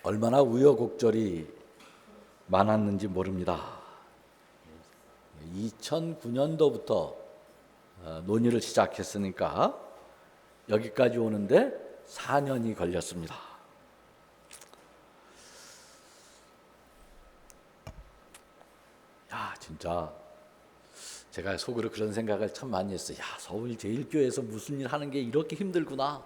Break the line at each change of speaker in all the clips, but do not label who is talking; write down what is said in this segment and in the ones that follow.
얼마나 우여곡절이 많았는지 모릅니다. 2009년도부터 논의를 시작했으니까 여기까지 오는데 4년이 걸렸습니다. 진짜 제가 속으로 그런 생각을 참 많이 했어요. 서울제일교회에서 무슨 일 하는 게 이렇게 힘들구나.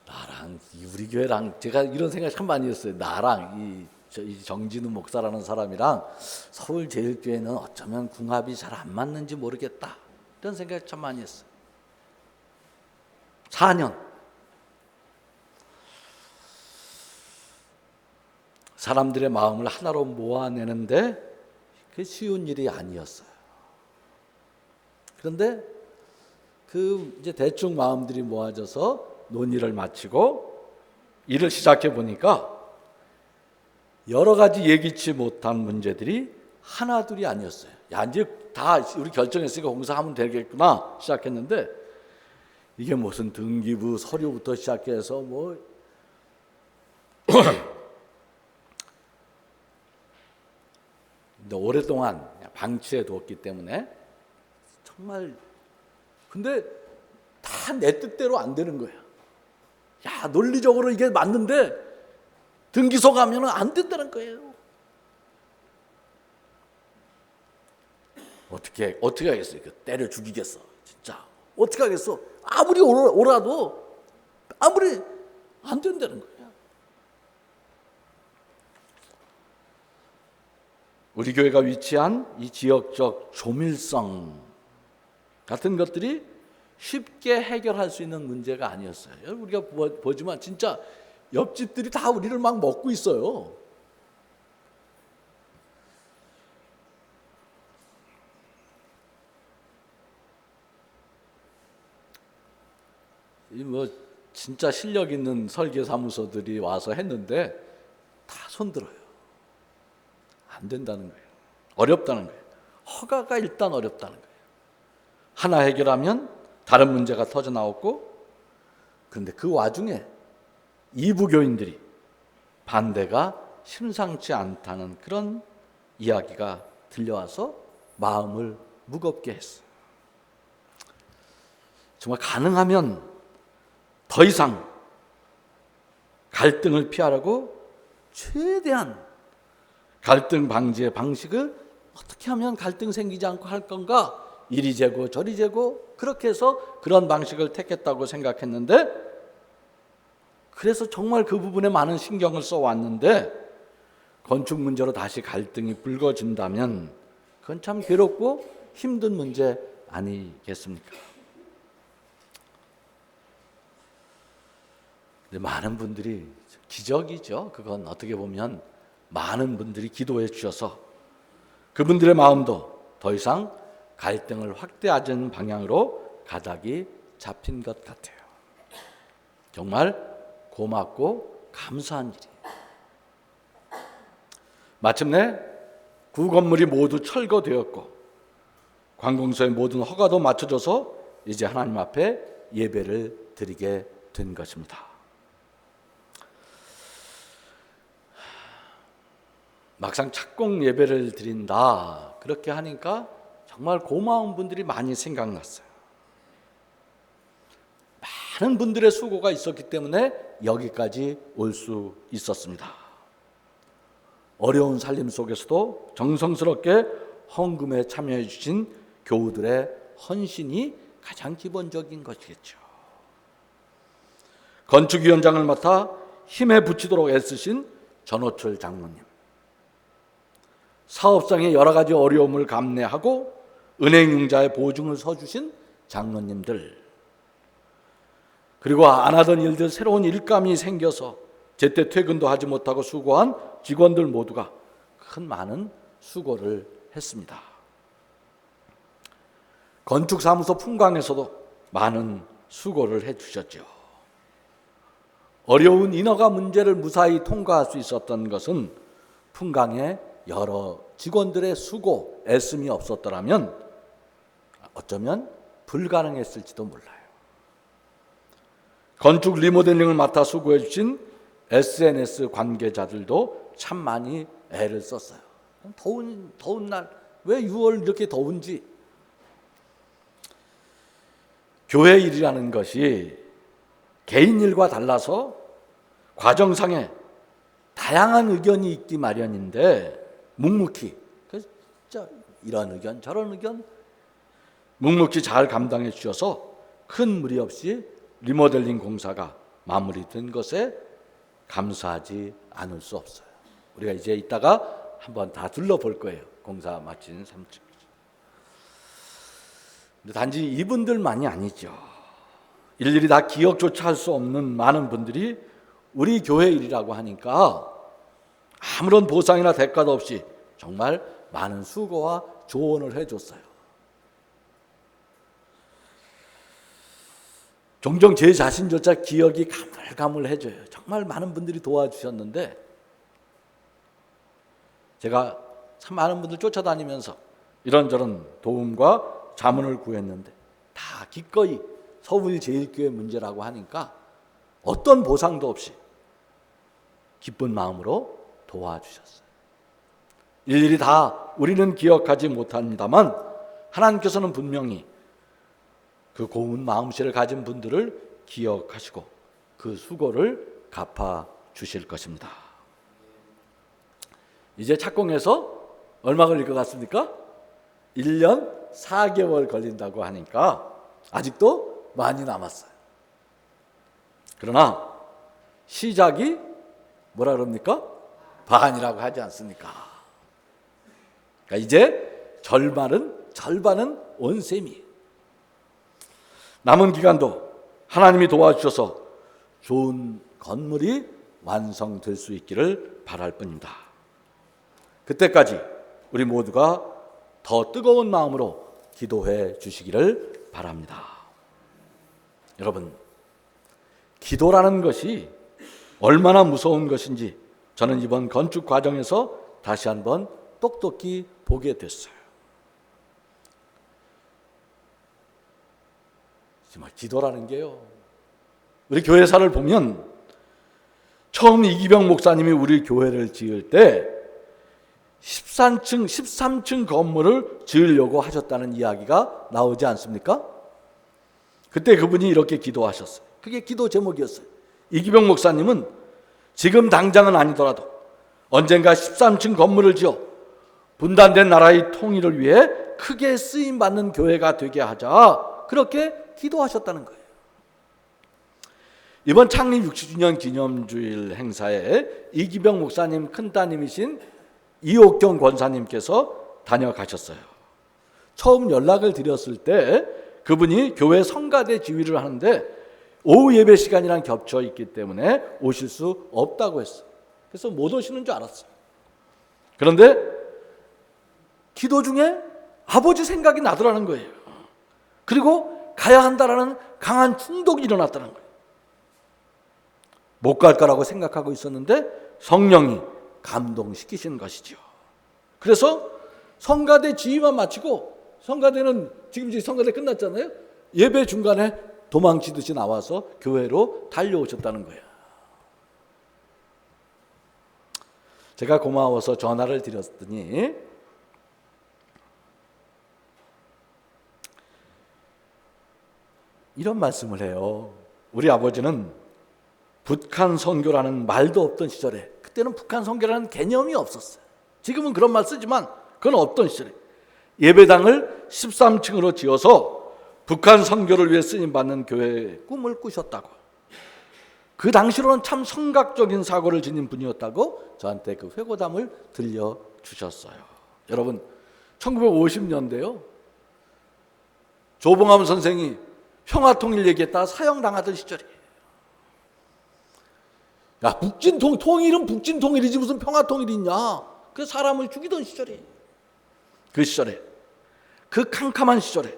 나랑 우리 교회랑 제가 이런 생각 참 많이 했어요. 나랑 이 정진우 목사라는 사람이랑 서울제일교회는 어쩌면 궁합이 잘 안 맞는지 모르겠다. 이런 생각 참 많이 했어요. 4년. 사람들의 마음을 하나로 모아내는데 그게 쉬운 일이 아니었어요. 그런데 이제 대충 마음들이 모아져서 논의를 마치고 일을 시작해 보니까 여러 가지 예기치 못한 문제들이 하나둘이 아니었어요. 이제 다 우리 결정했으니까 공사하면 되겠구나 시작했는데 이게 무슨 등기부 서류부터 시작해서 근데 오랫동안 방치해 두었기 때문에 정말 근데 다 내 뜻대로 안 되는 거야. 논리적으로 이게 맞는데 등기소 가면은 안 된다는 거예요. 어떻게 하겠어요? 때려 죽이겠어. 진짜 어떻게 하겠어? 아무리 오라도 아무리 안 된다는 거야. 우리 교회가 위치한 이 지역적 조밀성 같은 것들이 쉽게 해결할 수 있는 문제가 아니었어요. 우리가 보지만 진짜 옆집들이 다 우리를 막 먹고 있어요. 진짜 실력 있는 설계사무소들이 와서 했는데 다 손들어요. 안 된다는 거예요. 어렵다는 거예요. 허가가 일단 어렵다는 거예요. 하나 해결하면 다른 문제가 터져 나왔고, 그런데 그 와중에 이부 교인들이 반대가 심상치 않다는 그런 이야기가 들려와서 마음을 무겁게 했어요. 정말 가능하면 더 이상 갈등을 피하려고 최대한 갈등 방지의 방식을 어떻게 하면 갈등 생기지 않고 할 건가? 이리 재고 저리 재고 그렇게 해서 그런 방식을 택했다고 생각했는데, 그래서 정말 그 부분에 많은 신경을 써왔는데 건축 문제로 다시 갈등이 불거진다면 그건 참 괴롭고 힘든 문제 아니겠습니까? 근데 많은 분들이 기적이죠. 그건 어떻게 보면 많은 분들이 기도해 주셔서 그분들의 마음도 더 이상 갈등을 확대하는 방향으로 가닥이 잡힌 것 같아요. 정말 고맙고 감사한 일이에요. 마침내 구 건물이 모두 철거되었고 관공서의 모든 허가도 맞춰져서 이제 하나님 앞에 예배를 드리게 된 것입니다. 막상 착공 예배를 드린다 그렇게 하니까 정말 고마운 분들이 많이 생각났어요. 많은 분들의 수고가 있었기 때문에 여기까지 올 수 있었습니다. 어려운 살림 속에서도 정성스럽게 헌금에 참여해 주신 교우들의 헌신이 가장 기본적인 것이겠죠. 건축위원장을 맡아 힘에 부치도록 애쓰신 전호철 장로님, 사업상의 여러 가지 어려움을 감내하고 은행융자의 보증을 서주신 장로님들, 그리고 안 하던 일들 새로운 일감이 생겨서 제때 퇴근도 하지 못하고 수고한 직원들 모두가 많은 수고를 했습니다. 건축사무소 풍광에서도 많은 수고를 해주셨죠. 어려운 인허가 문제를 무사히 통과할 수 있었던 것은 풍광의 여러 직원들의 수고, 애씀이 없었더라면 어쩌면 불가능했을지도 몰라요. 건축 리모델링을 맡아 수고해 주신 SNS 관계자들도 참 많이 애를 썼어요. 더운 날, 왜 6월 이렇게 더운지. 교회 일이라는 것이 개인 일과 달라서 과정상에 다양한 의견이 있기 마련인데 묵묵히, 진짜 이런 의견 저런 의견 묵묵히 잘 감당해 주셔서 큰 무리 없이 리모델링 공사가 마무리된 것에 감사하지 않을 수 없어요. 우리가 이제 이따가 한번 다 둘러볼 거예요. 공사 마친 3층. 근데 단지 이분들만이 아니죠. 일일이 다 기억조차 할 수 없는 많은 분들이 우리 교회 일이라고 하니까 아무런 보상이나 대가도 없이 정말 많은 수고와 조언을 해줬어요. 종종 제 자신조차 기억이 가물가물해져요. 정말 많은 분들이 도와주셨는데 제가 참 많은 분들 쫓아다니면서 이런저런 도움과 자문을 구했는데 다 기꺼이 서울제일교회 문제라고 하니까 어떤 보상도 없이 기쁜 마음으로 도와주셨어요. 일일이 다 우리는 기억하지 못합니다만 하나님께서는 분명히 그 고운 마음씨를 가진 분들을 기억하시고 그 수고를 갚아 주실 것입니다. 이제 착공해서 얼마 걸릴 것 같습니까? 1년 4개월 걸린다고 하니까 아직도 많이 남았어요. 그러나 시작이 뭐라 그럽니까? 반이라고 하지 않습니까? 그러니까 이제 절반은 온 셈이. 남은 기간도 하나님이 도와주셔서 좋은 건물이 완성될 수 있기를 바랄 뿐입니다. 그때까지 우리 모두가 더 뜨거운 마음으로 기도해 주시기를 바랍니다. 여러분, 기도라는 것이 얼마나 무서운 것인지 저는 이번 건축 과정에서 다시 한번 똑똑히 보게 됐어요. 정말 기도라는 게요. 우리 교회사를 보면 처음 이기병 목사님이 우리 교회를 지을 때 13층 건물을 지으려고 하셨다는 이야기가 나오지 않습니까? 그때 그분이 이렇게 기도하셨어요. 그게 기도 제목이었어요. 이기병 목사님은 지금 당장은 아니더라도 언젠가 13층 건물을 지어 분단된 나라의 통일을 위해 크게 쓰임받는 교회가 되게 하자, 그렇게 기도하셨다는 거예요. 이번 창립 60주년 기념주일 행사에 이기병 목사님 큰따님이신 이옥경 권사님께서 다녀가셨어요. 처음 연락을 드렸을 때 그분이 교회 성가대 지휘를 하는데 오후 예배 시간이랑 겹쳐 있기 때문에 오실 수 없다고 했어요. 그래서 못 오시는 줄 알았어요. 그런데 기도 중에 아버지 생각이 나더라는 거예요. 그리고 가야 한다라는 강한 충동이 일어났다는 거예요. 못 갈 거라고 생각하고 있었는데 성령이 감동시키신 것이죠. 그래서 성가대 지휘만 마치고, 성가대는 지금 이제 성가대 끝났잖아요. 예배 중간에 도망치듯이 나와서 교회로 달려오셨다는 거예요. 제가 고마워서 전화를 드렸더니 이런 말씀을 해요. 우리 아버지는 북한 선교라는 말도 없던 시절에, 그때는 북한 선교라는 개념이 없었어요. 지금은 그런 말 쓰지만 그건 없던 시절에 예배당을 13층으로 지어서 북한 선교를 위해 쓰임받는 교회의 꿈을 꾸셨다고. 그 당시로는 참 성각적인 사고를 지닌 분이었다고 저한테 그 회고담을 들려주셨어요. 여러분, 1950년대요. 조봉암 선생이 평화통일 얘기했다가 사형당하던 시절이에요. 야, 통일은 북진통일이지 무슨 평화통일이 있냐. 그 사람을 죽이던 시절이에요. 그 시절에, 그 캄캄한 시절에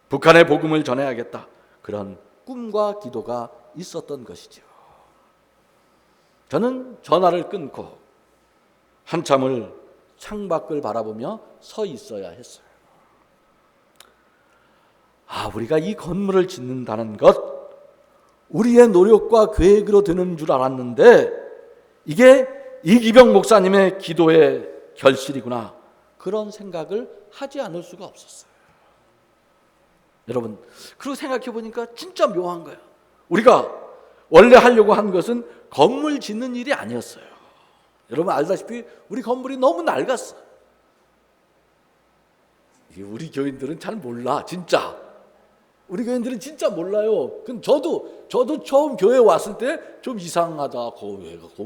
북한의 복음을 전해야겠다, 그런 꿈과 기도가 있었던 것이죠. 저는 전화를 끊고 한참을 창밖을 바라보며 서 있어야 했어요. 우리가 이 건물을 짓는다는 것, 우리의 노력과 계획으로 되는 줄 알았는데 이게 이기병 목사님의 기도의 결실이구나, 그런 생각을 하지 않을 수가 없었어요. 여러분, 그리고 생각해 보니까 진짜 묘한 거예요. 우리가 원래 하려고 한 것은 건물 짓는 일이 아니었어요. 여러분 알다시피 우리 건물이 너무 낡았어. 우리 교인들은 잘 몰라, 진짜. 우리 교인들은 진짜 몰라요. 근데 저도 처음 교회 왔을 때 좀 이상하다.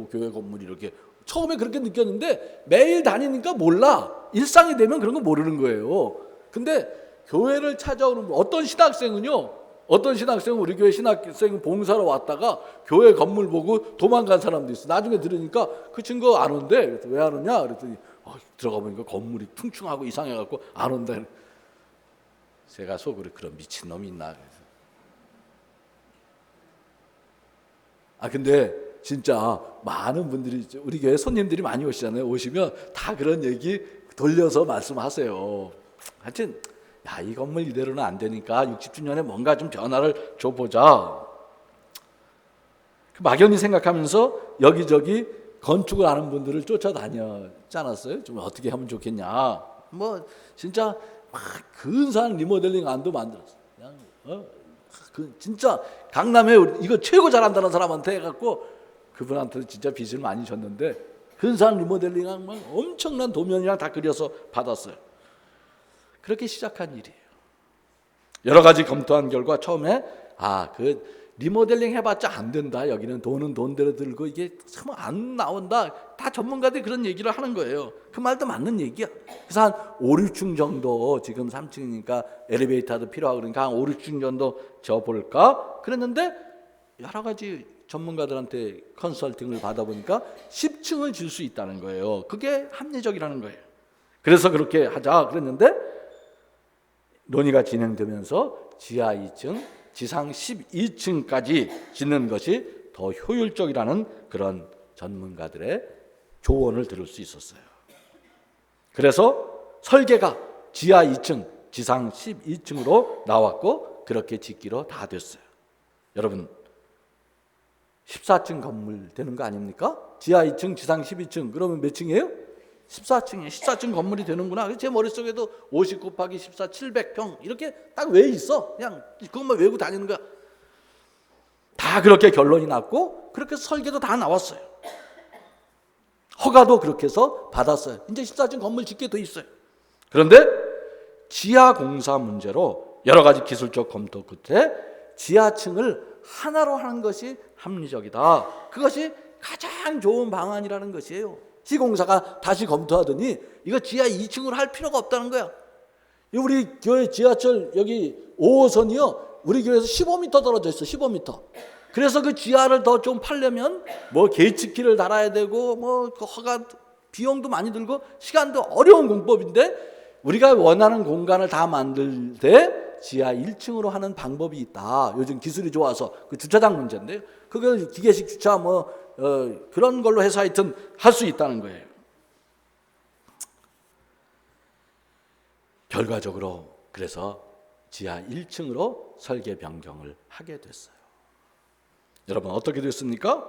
교회 건물이 이렇게 처음에 그렇게 느꼈는데 매일 다니니까 몰라. 일상이 되면 그런 거 모르는 거예요. 근데 교회를 찾아오는 어떤 신학생은 우리 교회 신학생 봉사로 왔다가 교회 건물 보고 도망간 사람도 있어. 나중에 들으니까 그 친구 안 온대. 그래서 왜 안 오냐 그랬더니 들어가 보니까 건물이 퉁퉁하고 이상해갖고 안 온다. 제가 속으로 그런 미친놈이 있나. 근데 진짜 많은 분들이, 우리 교회 손님들이 많이 오시잖아요. 오시면 다 그런 얘기 돌려서 말씀하세요. 하여튼 이 건물 이대로는 안 되니까 60주년에 뭔가 좀 변화를 줘보자. 막연히 생각하면서 여기저기 건축을 아는 분들을 쫓아다녔지 않았어요? 좀 어떻게 하면 좋겠냐. 진짜 막 근사한 리모델링 안도 만들었어. 그냥 진짜 강남에 이거 최고 잘한다는 사람한테 해갖고 그분한테 진짜 빚을 많이 졌는데 근사한 리모델링한 막 엄청난 도면이랑 다 그려서 받았어요. 그렇게 시작한 일이에요. 여러 가지 검토한 결과 처음에 그 리모델링 해봤자 안 된다. 여기는 돈은 돈대로 들고 이게 참 안 나온다. 다 전문가들이 그런 얘기를 하는 거예요. 그 말도 맞는 얘기야. 그래서 한 5, 6층 정도, 지금 3층이니까 엘리베이터도 필요하고 그러니까 한 5, 6층 정도 져볼까? 그랬는데 여러 가지 전문가들한테 컨설팅을 받아보니까 10층을 질 수 있다는 거예요. 그게 합리적이라는 거예요. 그래서 그렇게 하자 그랬는데 논의가 진행되면서 지하 2층, 지상 12층까지 짓는 것이 더 효율적이라는 그런 전문가들의 조언을 들을 수 있었어요. 그래서 설계가 지하 2층, 지상 12층으로 나왔고 그렇게 짓기로 다 됐어요. 여러분 14층 건물 되는 거 아닙니까? 지하 2층, 지상 12층 그러면 몇 층이에요? 14층이에요. 14층 건물이 되는구나. 제 머릿속에도 50 곱하기 14, 700평 이렇게 딱 왜 있어. 그냥 그것만 외우고 다니는 거야. 다 그렇게 결론이 났고 그렇게 해서 설계도 다 나왔어요. 허가도 그렇게 해서 받았어요. 이제 14층 건물 짓게 돼 있어요. 그런데 지하 공사 문제로 여러 가지 기술적 검토 끝에 지하층을 하나로 하는 것이 합리적이다. 그것이 가장 좋은 방안이라는 것이에요. 시공사가 다시 검토하더니 이거 지하 2층으로 할 필요가 없다는 거야. 우리 교회 지하철 여기 5호선이요. 우리 교회에서 15m 떨어져 있어. 15m. 그래서 그 지하를 더 좀 팔려면 게이츠키를 달아야 되고 그 허가 비용도 많이 들고 시간도 어려운 공법인데 우리가 원하는 공간을 다 만들 때 지하 1층으로 하는 방법이 있다. 요즘 기술이 좋아서 그 주차장 문제인데요. 그걸 기계식 주차 그런 걸로 해서 하여튼 할 수 있다는 거예요. 결과적으로 그래서 지하 1층으로 설계 변경을 하게 됐어요. 여러분 어떻게 됐습니까?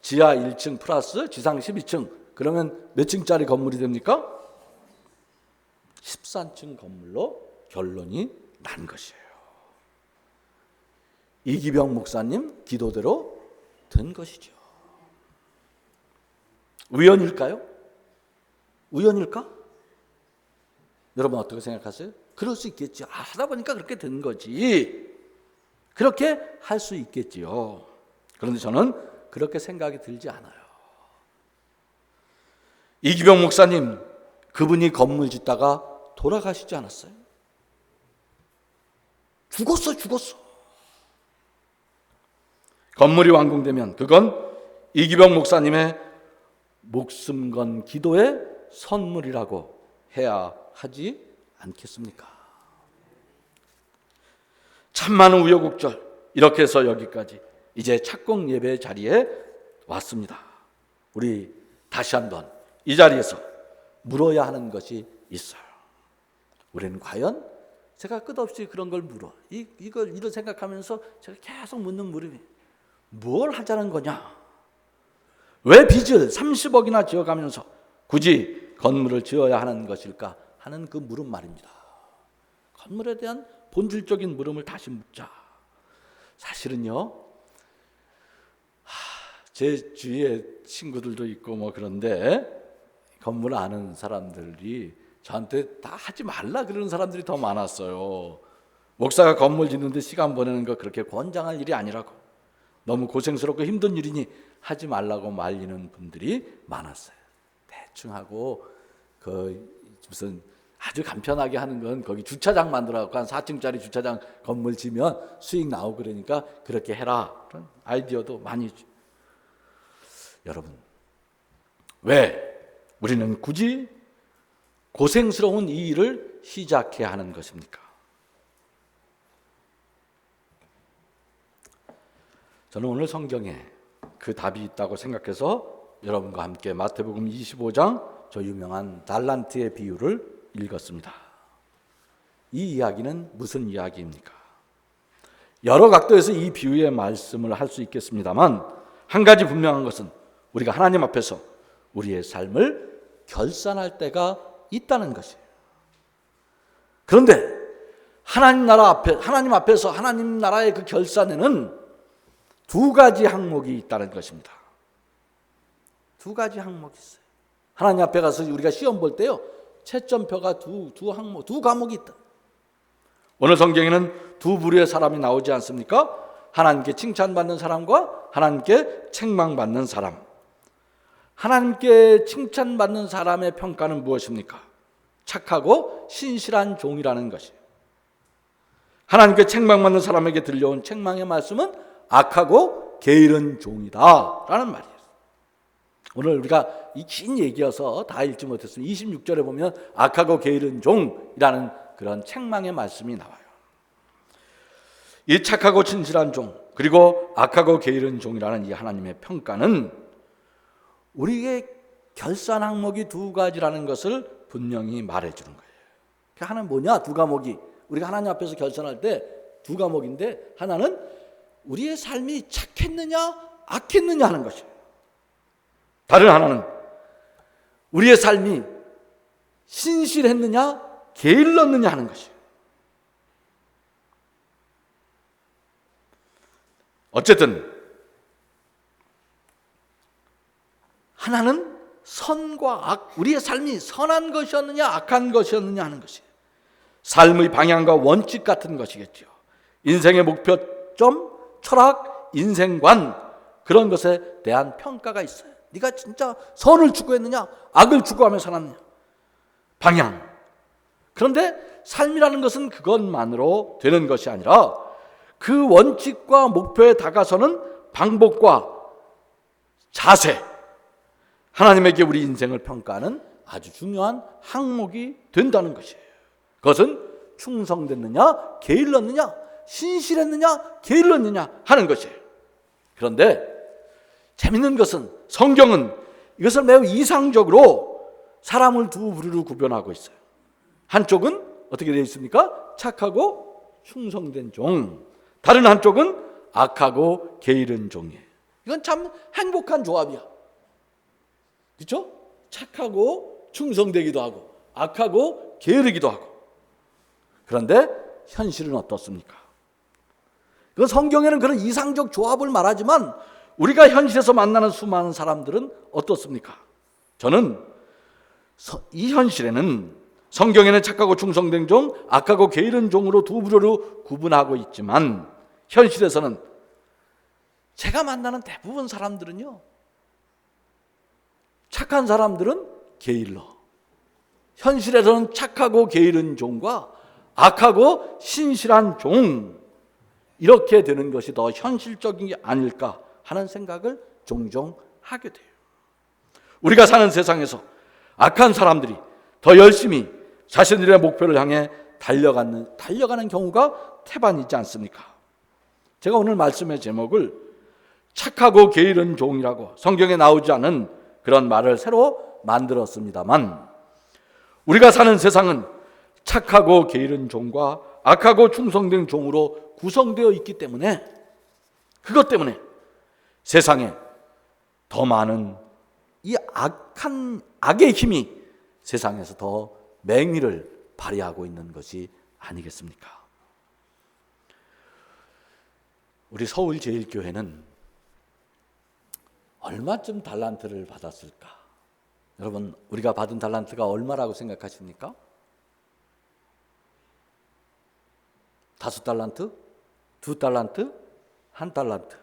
지하 1층 플러스 지상 12층 그러면 몇 층짜리 건물이 됩니까? 13층 건물로 결론이 난 것이에요. 이기병 목사님 기도대로 된 것이죠. 우연일까요? 우연일까? 여러분 어떻게 생각하세요? 그럴 수 있겠죠. 하다 보니까 그렇게 된 거지. 그렇게 할 수 있겠지요. 그런데 저는 그렇게 생각이 들지 않아요. 이기병 목사님, 그분이 건물 짓다가 돌아가시지 않았어요? 죽었어. 건물이 완공되면 그건 이기병 목사님의 목숨 건 기도의 선물이라고 해야 하지 않겠습니까? 참 많은 우여곡절 이렇게 해서 여기까지 이제 착공 예배 자리에 왔습니다. 우리 다시 한번 이 자리에서 물어야 하는 것이 있어요. 우리는 과연 제가 끝없이 그런 걸 물어. 이걸 생각하면서 제가 계속 묻는 물음이 뭘 하자는 거냐? 왜 빚을 30억이나 지어가면서 굳이 건물을 지어야 하는 것일까 하는 그 물음 말입니다. 건물에 대한 본질적인 물음을 다시 묻자. 사실은요, 제 주위에 친구들도 있고 뭐 그런데 건물 아는 사람들이 저한테 다 하지 말라 그러는 사람들이 더 많았어요. 목사가 건물 짓는데 시간 보내는 거 그렇게 권장할 일이 아니라고, 너무 고생스럽고 힘든 일이니 하지 말라고 말리는 분들이 많았어요. 대충 하고 무슨 아주 간편하게 하는 건 거기 주차장 만들어갖고 한 4층짜리 주차장 건물 지면 수익 나오고 그러니까 그렇게 해라, 그런 아이디어도 많이 주. 여러분, 왜 우리는 굳이 고생스러운 이 일을 시작해야 하는 것입니까? 저는 오늘 성경에 그 답이 있다고 생각해서 여러분과 함께 마태복음 25장 저 유명한 달란트의 비유를 읽었습니다. 이 이야기는 무슨 이야기입니까? 여러 각도에서 이 비유의 말씀을 할 수 있겠습니다만 한 가지 분명한 것은 우리가 하나님 앞에서 우리의 삶을 결산할 때가 있다는 것이에요. 그런데 하나님 앞에서 하나님 나라의 그 결산에는 두 가지 항목이 있다는 것입니다. 두 가지 항목이 있어요. 하나님 앞에 가서 우리가 시험 볼 때요, 채점표가 두 과목이 있다. 오늘 성경에는 두 부류의 사람이 나오지 않습니까? 하나님께 칭찬받는 사람과 하나님께 책망받는 사람. 하나님께 칭찬받는 사람의 평가는 무엇입니까? 착하고 신실한 종이라는 것이에요. 하나님께 책망받는 사람에게 들려온 책망의 말씀은 악하고 게으른 종이다 라는 말이에요. 오늘 우리가 이 긴 얘기여서 다 읽지 못했어요. 26절에 보면 악하고 게으른 종이라는 그런 책망의 말씀이 나와요. 이 착하고 신실한 종, 그리고 악하고 게으른 종이라는 이 하나님의 평가는 우리의 결산 항목이 두 가지라는 것을 분명히 말해주는 거예요. 하나는 뭐냐? 두 과목이 우리가 하나님 앞에서 결산할 때 두 과목인데, 하나는 우리의 삶이 착했느냐 악했느냐 하는 것이에요. 다른 하나는 우리의 삶이 신실했느냐 게을렀느냐 하는 것이에요. 어쨌든 하나는 선과 악, 우리의 삶이 선한 것이었느냐 악한 것이었느냐 하는 것이에요. 삶의 방향과 원칙 같은 것이겠죠. 인생의 목표점, 철학, 인생관, 그런 것에 대한 평가가 있어요. 네가 진짜 선을 추구했느냐 악을 추구하며 살았느냐, 방향. 그런데 삶이라는 것은 그것만으로 되는 것이 아니라 그 원칙과 목표에 다가서는 방법과 자세, 하나님에게 우리 인생을 평가하는 아주 중요한 항목이 된다는 것이에요. 그것은 충성됐느냐 게을렀느냐, 신실했느냐 게을렀느냐 하는 것이에요. 그런데 재밌는 것은 성경은 이것을 매우 이상적으로 사람을 두 부류로 구별하고 있어요. 한쪽은 어떻게 되어 있습니까? 착하고 충성된 종, 다른 한쪽은 악하고 게으른 종이에요. 이건 참 행복한 조합이야. 그렇죠? 착하고 충성되기도 하고 악하고 게으르기도 하고. 그런데 현실은 어떻습니까? 그 성경에는 그런 이상적 조합을 말하지만 우리가 현실에서 만나는 수많은 사람들은 어떻습니까? 저는 이 현실에는 성경에는 착하고 충성된 종, 악하고 게으른 종으로 두 부류로 구분하고 있지만 현실에서는 제가 만나는 대부분 사람들은요, 착한 사람들은 게을러. 현실에서는 착하고 게으른 종과 악하고 신실한 종, 이렇게 되는 것이 더 현실적인 게 아닐까 하는 생각을 종종 하게 돼요. 우리가 사는 세상에서 악한 사람들이 더 열심히 자신들의 목표를 향해 달려가는 경우가 태반이지 않습니까? 제가 오늘 말씀의 제목을 착하고 게으른 종이라고, 성경에 나오지 않은 그런 말을 새로 만들었습니다만, 우리가 사는 세상은 착하고 게으른 종과 악하고 충성된 종으로 구성되어 있기 때문에, 그것 때문에 세상에 더 많은 이 악한 악의 힘이 세상에서 더 맹위를 발휘하고 있는 것이 아니겠습니까? 우리 서울제일교회는 얼마쯤 달란트를 받았을까? 여러분, 우리가 받은 달란트가 얼마라고 생각하십니까? 5달란트? 2달란트? 1달란트?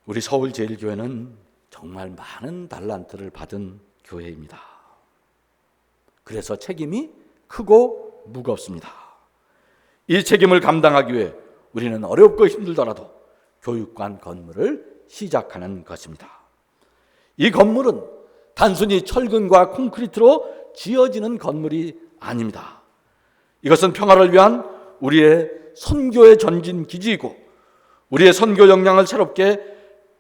우리 서울제일교회는 정말 많은 달란트를 받은 교회입니다. 그래서 책임이 크고 무겁습니다. 이 책임을 감당하기 위해 우리는 어렵고 힘들더라도 교육관 건물을 시작하는 것입니다. 이 건물은 단순히 철근과 콘크리트로 지어지는 건물이 아닙니다. 이것은 평화를 위한 우리의 선교의 전진 기지이고 우리의 선교 역량을 새롭게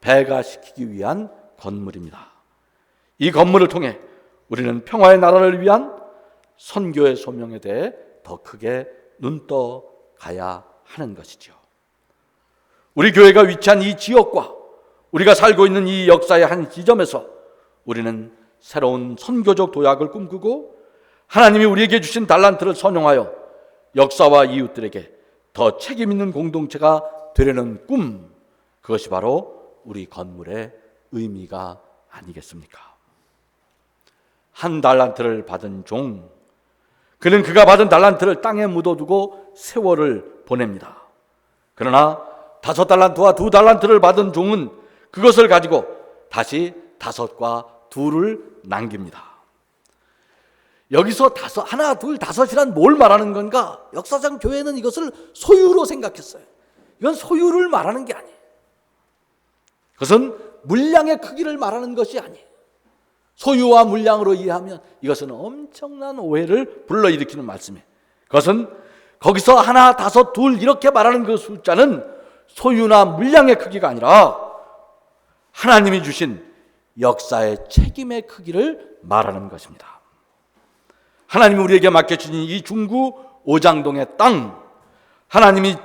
배가시키기 위한 건물입니다. 이 건물을 통해 우리는 평화의 나라를 위한 선교의 소명에 대해 더 크게 눈떠 가야 하는 것이죠. 우리 교회가 위치한 이 지역과 우리가 살고 있는 이 역사의 한 지점에서 우리는 새로운 선교적 도약을 꿈꾸고 하나님이 우리에게 주신 달란트를 선용하여 역사와 이웃들에게 더 책임 있는 공동체가 되려는 꿈, 그것이 바로 우리 건물의 의미가 아니겠습니까? 1달란트를 받은 종, 그는 그가 받은 달란트를 땅에 묻어두고 세월을 보냅니다. 그러나 5달란트와 2달란트를 받은 종은 그것을 가지고 다시 5과 2를 남깁니다. 여기서 1, 2, 5이란 뭘 말하는 건가? 역사상 교회는 이것을 소유로 생각했어요. 이건 소유를 말하는 게 아니에요. 그것은 물량의 크기를 말하는 것이 아니에요. 소유와 물량으로 이해하면 이것은 엄청난 오해를 불러일으키는 말씀이에요. 그것은 거기서 1, 5, 2 이렇게 말하는 그 숫자는 소유나 물량의 크기가 아니라 하나님이 주신 역사의 책임의 크기를 말하는 것입니다. 하나님이 우리에게 맡겨주신 이 중구 오장동의 땅, 하나님이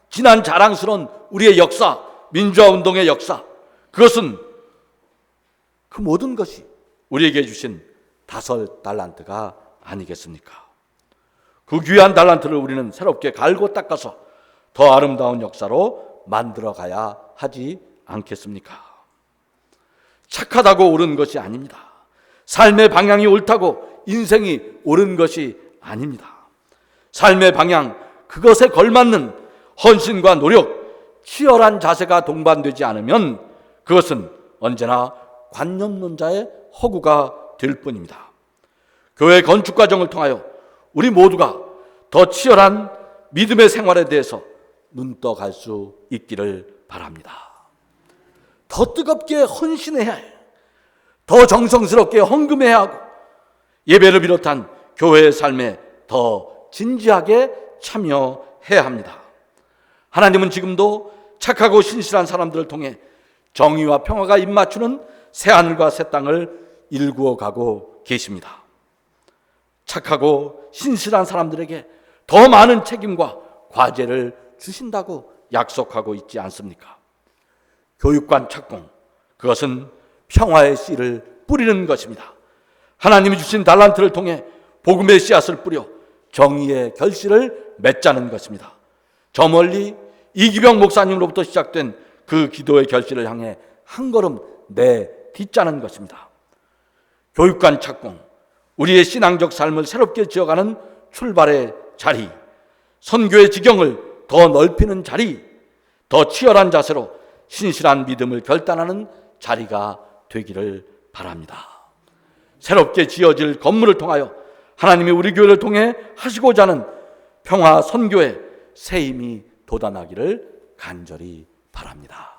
지난 자랑스러운 우리의 역사, 민주화 운동의 역사, 그것은 그 모든 것이 우리에게 주신 5달란트가 아니겠습니까? 그 귀한 달란트를 우리는 새롭게 갈고 닦아서 더 아름다운 역사로 만들어 가야 하지 않겠습니까? 착하다고 옳은 것이 아닙니다. 삶의 방향이 옳다고 인생이 옳은 것이 아닙니다. 삶의 방향, 그것에 걸맞는 헌신과 노력, 치열한 자세가 동반되지 않으면 그것은 언제나 관념론자의 허구가 될 뿐입니다. 교회 건축 과정을 통하여 우리 모두가 더 치열한 믿음의 생활에 대해서 눈떠 갈 수 있기를 바랍니다. 더 뜨겁게 헌신해야 해요. 더 정성스럽게 헌금해야 하고 예배를 비롯한 교회의 삶에 더 진지하게 참여해야 합니다. 하나님은 지금도 착하고 신실한 사람들을 통해 정의와 평화가 입맞추는 새하늘과 새 땅을 일구어 가고 계십니다. 착하고 신실한 사람들에게 더 많은 책임과 과제를 주신다고 약속하고 있지 않습니까? 교육관 착공, 그것은 평화의 씨를 뿌리는 것입니다. 하나님이 주신 달란트를 통해 복음의 씨앗을 뿌려 정의의 결실을 맺자는 것입니다. 저 멀리 이기병 목사님으로부터 시작된 그 기도의 결실을 향해 한 걸음 내딛자는 것입니다. 교육관 착공, 우리의 신앙적 삶을 새롭게 지어가는 출발의 자리, 선교의 지경을 더 넓히는 자리, 더 치열한 자세로 신실한 믿음을 결단하는 자리가 되기를 바랍니다. 새롭게 지어질 건물을 통하여 하나님이 우리 교회를 통해 하시고자 하는 평화 선교의 새 힘이 돋아나기를 간절히 바랍니다.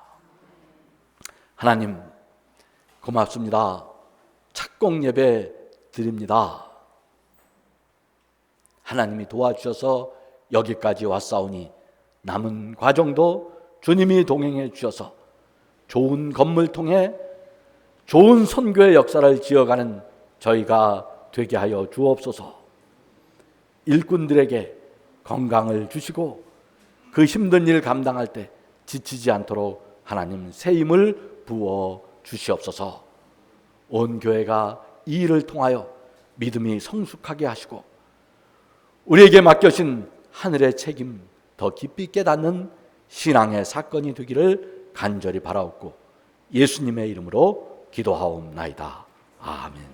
하나님 고맙습니다. 착공 예배 드립니다. 하나님이 도와주셔서 여기까지 왔사오니 남은 과정도 주님이 동행해 주셔서 좋은 건물 통해 좋은 선교의 역사를 지어가는 저희가 되게 하여 주옵소서. 일꾼들에게 건강을 주시고 그 힘든 일 감당할 때 지치지 않도록 하나님 새 힘을 부어 주시옵소서. 온 교회가 이 일을 통하여 믿음이 성숙하게 하시고 우리에게 맡겨진 하늘의 책임 더 깊이 깨닫는 신앙의 사건이 되기를 간절히 바라옵고 예수님의 이름으로 기도하옵나이다. 아멘.